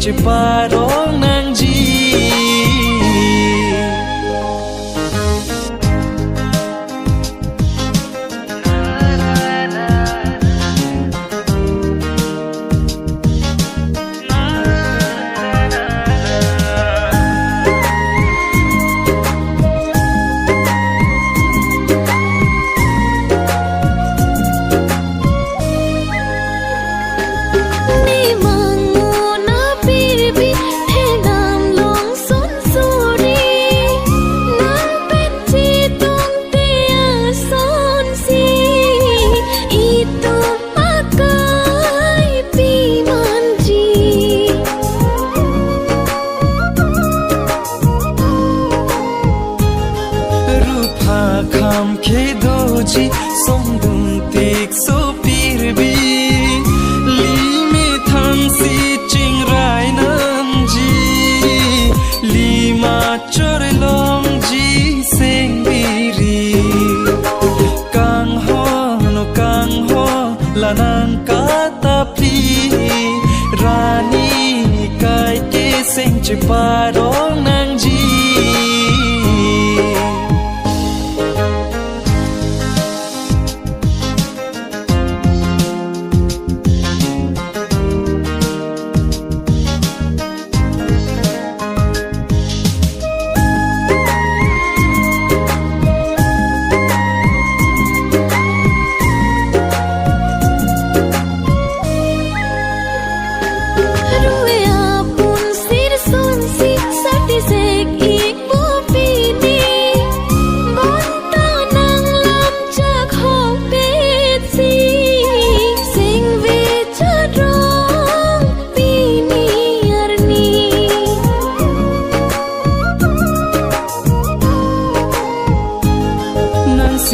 che parong nang ji kham khe doji song dung tik so pirbi li me thang si ching rai nam ji li ma chor long ji seng biri kang ho lanang ka ta pli rani kai ke seng che parong nang ji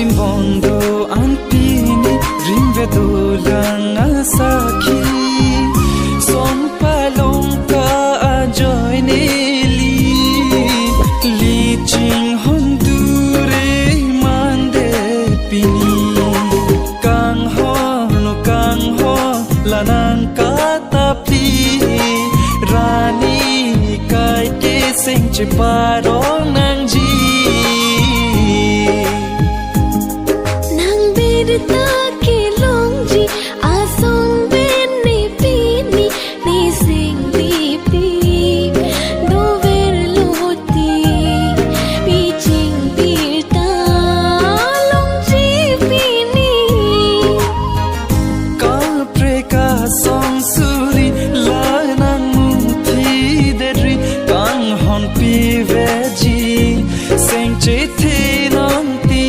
simbondo anpini rimve dolang asaki som palong ka ajoy neli li ching hondure mande pini kang ho lanang ka tapi rani kai ke seng che parong nang ji ta ke long ji a song ben ni pi ni sing li pi do ver lo ti pi ching pi ta long ji pi ni ka pre ka song suri la nang mung thi de ri kang hon pi ve ji sing che thi nong ti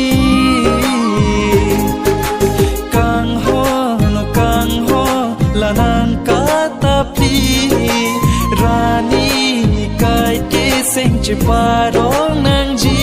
lanang ka tapi rani kai ke seng che parong nang ji